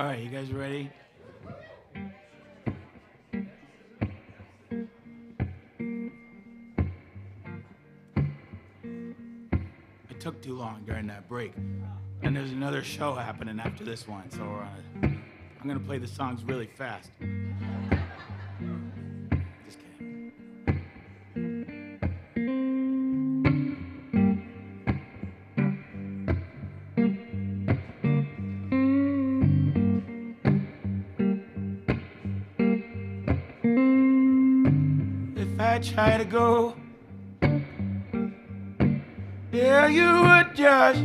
All right, you guys ready? It took too long during that break. And there's another show happening after this one, so I'm gonna play the songs really fast. Just kidding. If I try to go, yeah, you would just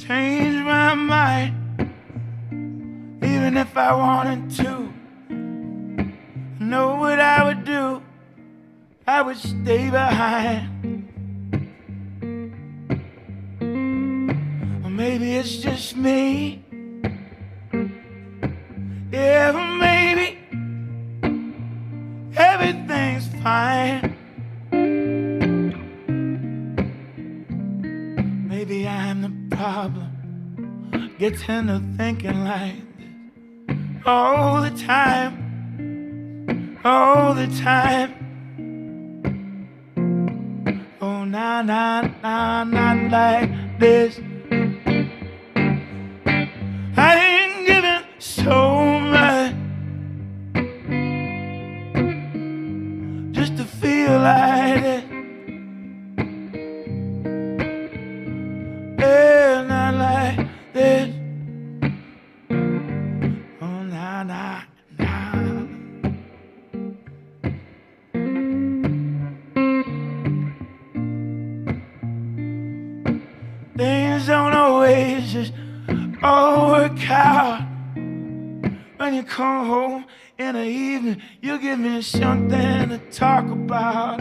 change my mind. Even if I wanted to, I know what I would do. I would stay behind. Or maybe it's just me. Yeah, but maybe everything's fine. Maybe I'm the problem. Getting to thinking like this all the time, all the time. Oh, nah, nah, nah, not like this. I ain't giving so much just to feel like it. Yeah, not like this. Oh, nah, nah, nah. Things don't always just all work out. When you come home in the evening, you give me something to talk about.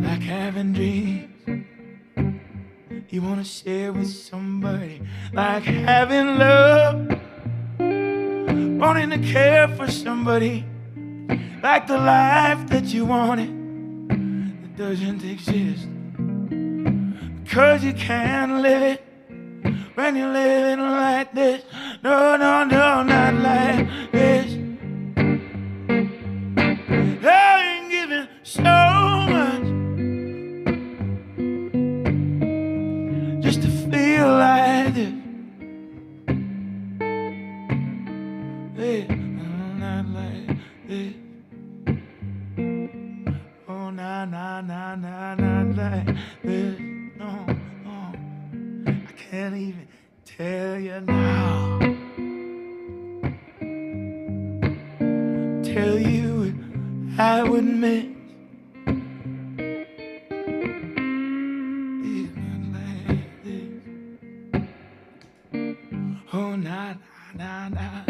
Like having dreams you wanna share with somebody. Like having love, wanting to care for somebody. Like the life that you wanted that doesn't exist, because you can't live it when you're living like this. No, no, no, not like this. I ain't giving so much just to feel like this. Hey, oh, not like this. Oh, nah, nah, nah, nah, not like this. No, no, I can't even tell you now. Tell you what I would miss. It's not like this. Oh, nah, nah, nah, nah.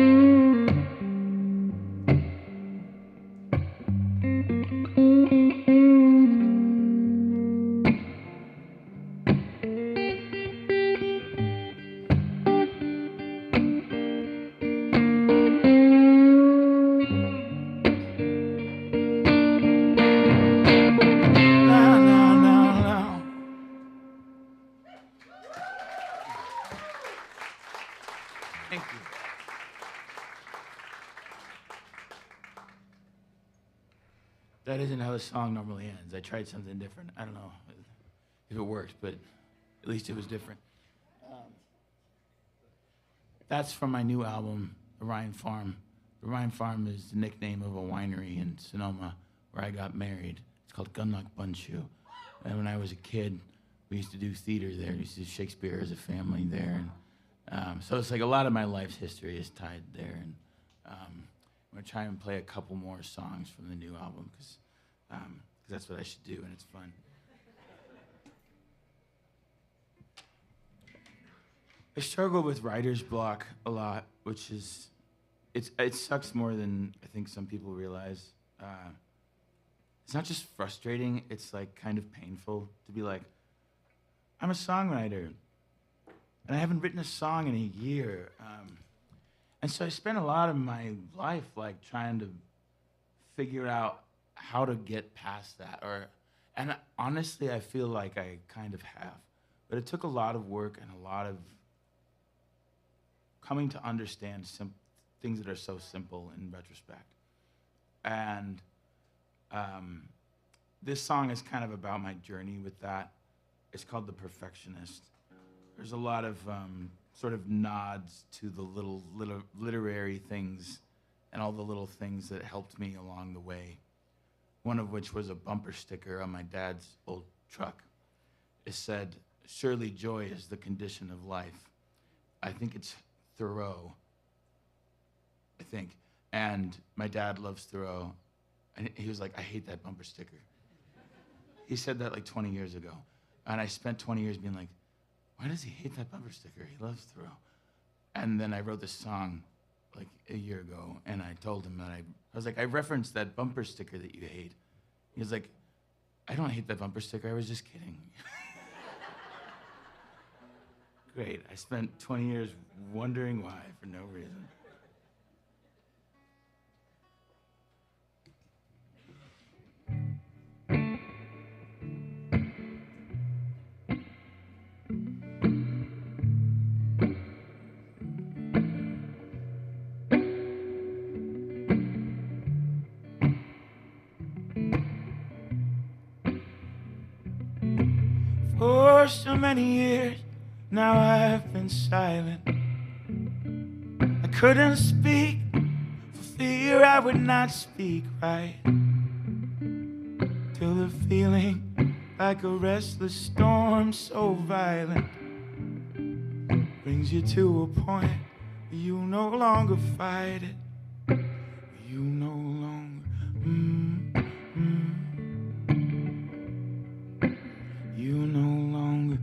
Thank you. That isn't how the song normally ends. I tried something different. I don't know if it works, but at least it was different. That's from my new album, The Rhine Farm. The Rhine Farm is the nickname of a winery in Sonoma where I got married. It's called Gunlock Bunshoe. And when I was a kid, we used to do theater there. We used to do Shakespeare as a family there. And so it's like a lot of my life's history is tied there. And I'm going to try and play a couple more songs from the new album because that's what I should do, and it's fun. I struggle with writer's block a lot, which is, it sucks more than I think some people realize. It's not just frustrating, it's like kind of painful to be like, I'm a songwriter, and I haven't written a song in a year. And so I spent a lot of my life like trying to figure out how to get past that. And honestly, I feel like I kind of have. But it took a lot of work and a lot of coming to understand things that are so simple in retrospect. And this song is kind of about my journey with that. It's called The Perfectionist. There's a lot of sort of nods to the little literary things and all the little things that helped me along the way. One of which was a bumper sticker on my dad's old truck. It said, "Surely joy is the condition of life." I think it's Thoreau, I think. And my dad loves Thoreau. And he was like, "I hate that bumper sticker." He said that like 20 years ago. And I spent 20 years being like, why does he hate that bumper sticker? He loves Thoreau. And then I wrote this song like a year ago, and I told him that I was like, I referenced that bumper sticker that you hate. He was like, I don't hate that bumper sticker, I was just kidding. Great, I spent 20 years wondering why for no reason. For so many years, now I've been silent. I couldn't speak for fear I would not speak right. Till the feeling, like a restless storm so violent, brings you to a point where you no longer fight it. You no longer, you no longer,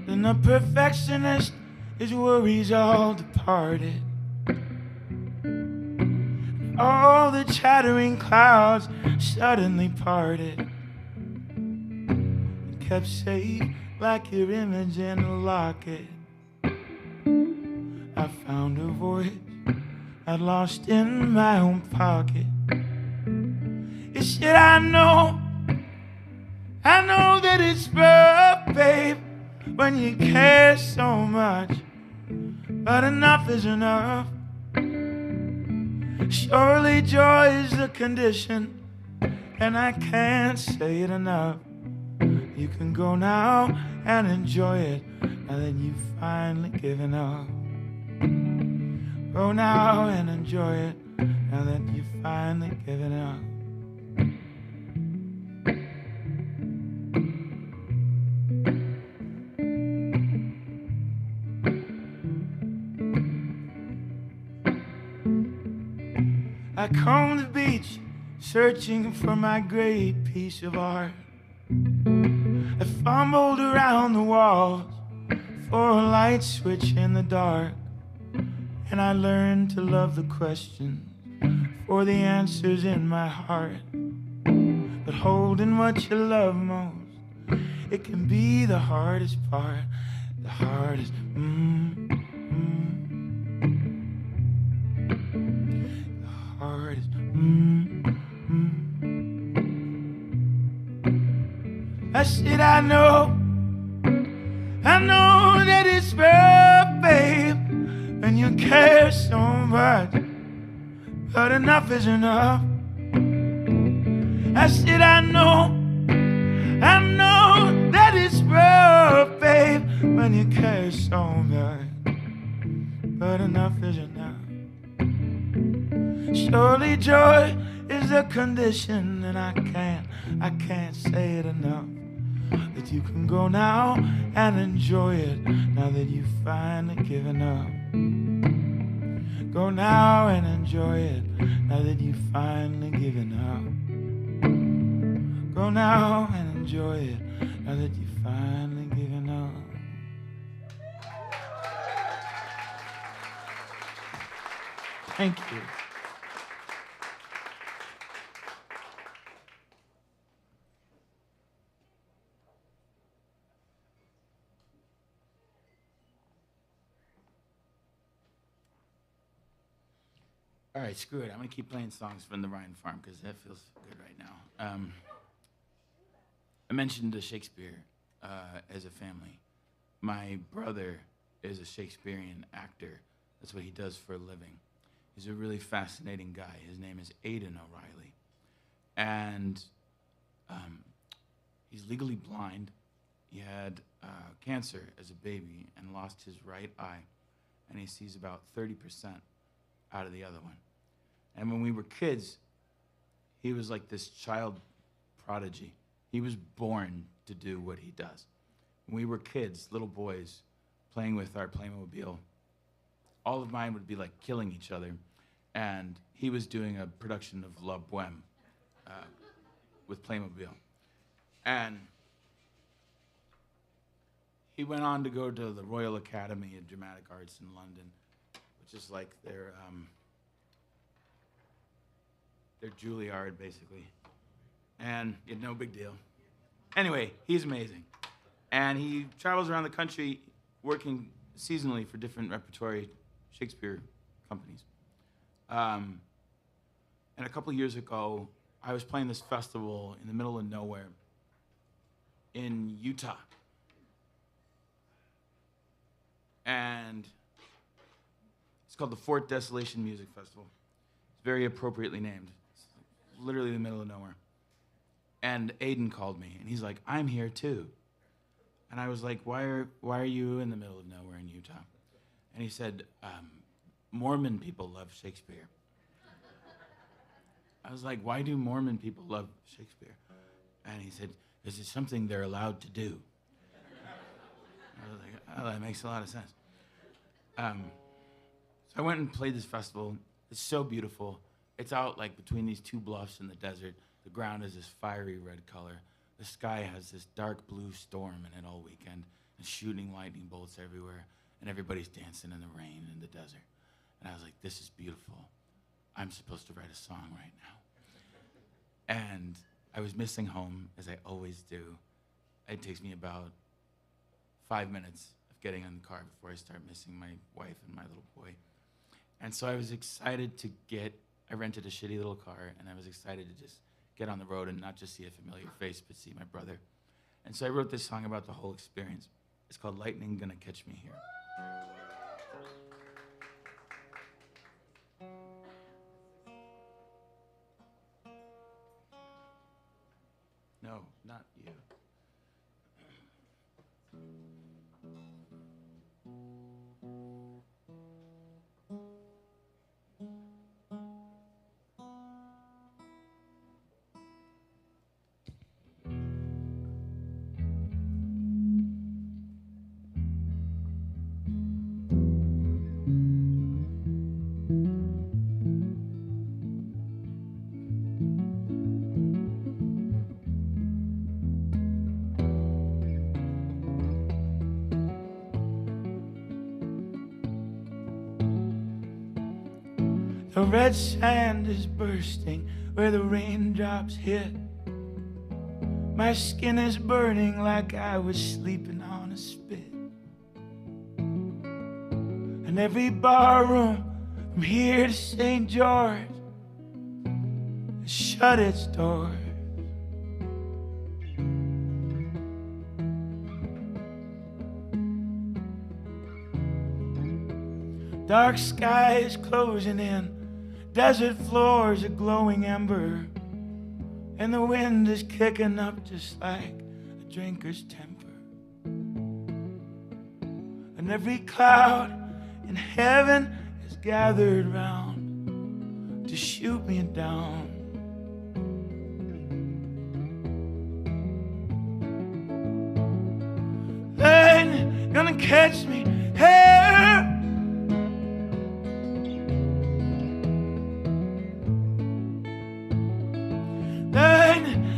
Then the perfectionist, his worries all departed. All the chattering clouds suddenly parted and kept safe like your image in a locket. I found a voice I'd lost in my own pocket. It said, I know that it's rough, babe, when you care so much, but enough is enough. Surely joy is the condition, and I can't say it enough. You can go now and enjoy it, now that you've finally given up. Go now and enjoy it, now that you've finally given up. I combed the beach, searching for my great piece of art. I fumbled around the walls for a light switch in the dark. And I learned to love the questions for the answers in my heart. But holding what you love most, it can be the hardest part. The hardest, I said, I know that it's rough, babe, when you care so much, but enough is enough. I said, I know that it's rough, babe, when you care so much, but enough is enough. Surely joy is a condition, and I can't say it enough. That you can go now and enjoy it, now that you've finally given up. Go now and enjoy it, now that you've finally given up. Go now and enjoy it, now that you've finally given up. Thank you. All right, screw it. I'm going to keep playing songs from the Ryan Farm because that feels good right now. I mentioned Shakespeare as a family. My brother is a Shakespearean actor. That's what he does for a living. He's a really fascinating guy. His name is Aiden O'Reilly. And he's legally blind. He had cancer as a baby and lost his right eye. And he sees about 30% out of the other one. And when we were kids, he was like this child prodigy. He was born to do what he does. When we were kids, little boys, playing with our Playmobil, all of mine would be like killing each other. And he was doing a production of La Boheme with Playmobil. And he went on to go to the Royal Academy of Dramatic Arts in London, which is like their Juilliard, basically. And no big deal. Anyway, he's amazing. And he travels around the country working seasonally for different repertory Shakespeare companies. And a couple years ago, I was playing this festival in the middle of nowhere in Utah. And it's called the Fort Desolation Music Festival. It's very appropriately named. It's literally in the middle of nowhere. And Aiden called me, and he's like, "I'm here too." And I was like, why are you in the middle of nowhere in Utah? And he said, Mormon people love Shakespeare. I was like, why do Mormon people love Shakespeare? And he said, "This is something they're allowed to do." I was like, oh, that makes a lot of sense. So I went and played this festival. It's so beautiful. It's out like between these two bluffs in the desert. The ground is this fiery red color. The sky has this dark blue storm in it all weekend, and shooting lightning bolts everywhere, and everybody's dancing in the rain in the desert. And I was like, this is beautiful. I'm supposed to write a song right now. And I was missing home, as I always do. It takes me about 5 minutes of getting in the car before I start missing my wife and my little boy. And so I was excited I rented a shitty little car, and I was excited to just get on the road and not just see a familiar face, but see my brother. And so I wrote this song about the whole experience. It's called Lightning Gonna Catch Me Here. No, not you. The red sand is bursting where the raindrops hit. My skin is burning like I was sleeping on a spit. And every barroom from here to St. George has shut its doors. Dark sky is closing in. Desert floors a glowing ember, and the wind is kicking up just like a drinker's temper. And every cloud in heaven is gathered round to shoot me down. Lightning gonna catch me here.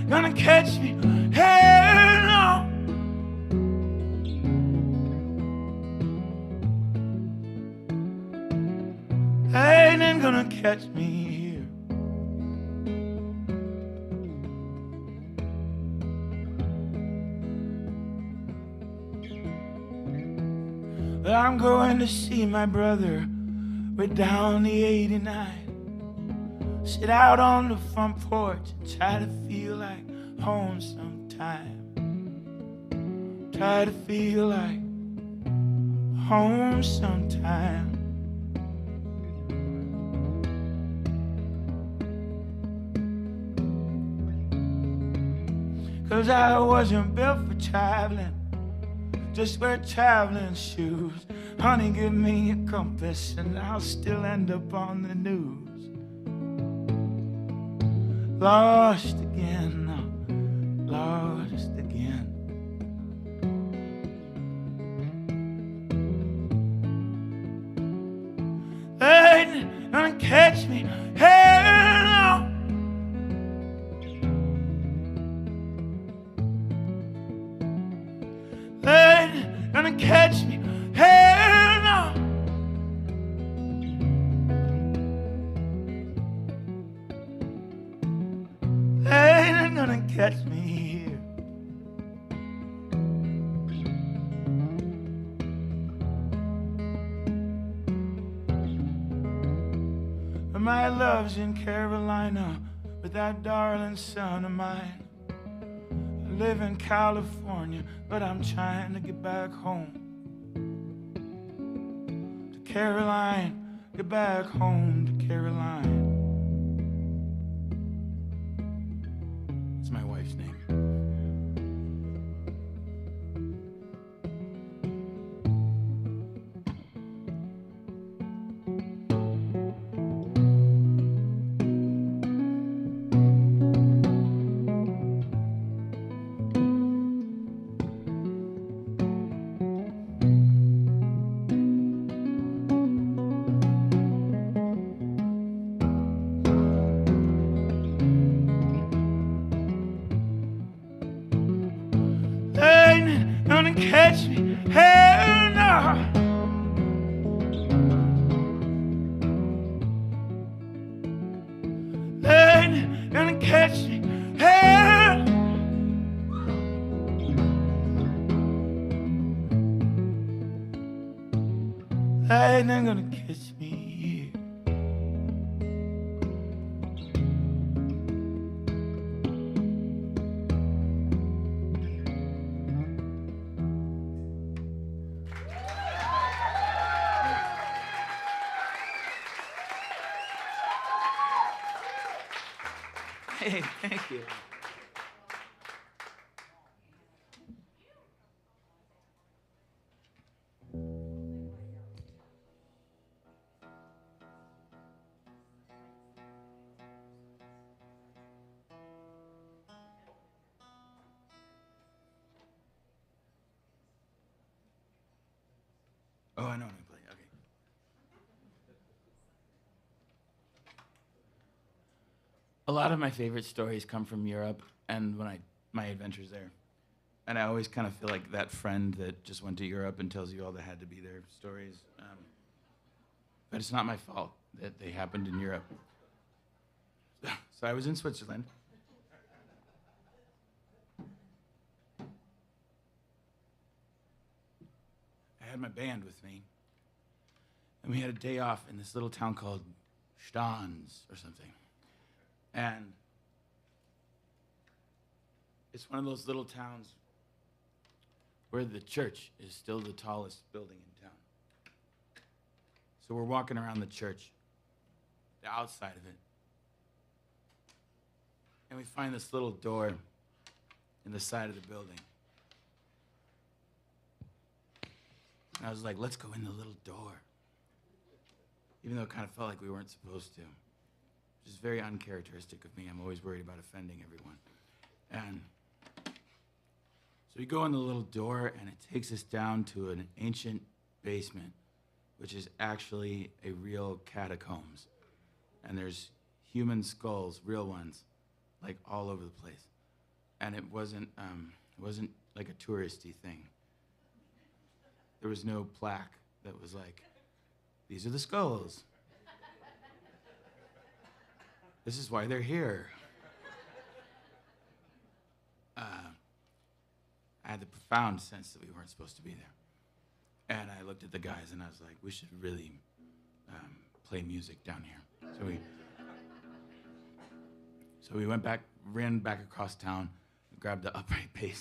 Gonna catch me, hell no. Lightning gonna catch me here. But I'm going to see my brother. We're down the 89. Sit out on the front porch and try to feel like home sometime. try to feel like home sometime. 'Cause I wasn't built for traveling, just wear traveling shoes. Honey, give me a compass and I'll still end up on the news. Lost again, lost again. Lightning gonna catch me, hell no. Lightning gonna catch me, hell no. Lightning gonna catch me here. My love's in Carolina with that darling son of mine. I live in California, but I'm trying to get back home to Caroline, get back home to Caroline. It's my wife's name. Lightning gonna catch me, hell no. Lightning gonna catch me, hell. Lightning gonna catch me here. Hey, thank you. Oh, I know what I'm playing. Okay. A lot of my favorite stories come from Europe and my adventures there. And I always kind of feel like that friend that just went to Europe and tells you all the had to be there stories. But it's not my fault that they happened in Europe. So I was in Switzerland. I had my band with me. And we had a day off in this little town called Stans or something. And it's one of those little towns where the church is still the tallest building in town. So we're walking around the church, the outside of it. And we find this little door in the side of the building. And I was like, let's go in the little door. Even though it kind of felt like we weren't supposed to. Which is very uncharacteristic of me. I'm always worried about offending everyone. And so we go in the little door, and it takes us down to an ancient basement, which is actually a real catacombs. And there's human skulls, real ones, like all over the place. And it wasn't like a touristy thing. There was no plaque that was like, these are the skulls. This is why they're here. I had the profound sense that we weren't supposed to be there. And I looked at the guys and I was like, we should really play music down here. So we went back, ran back across town, grabbed the upright bass,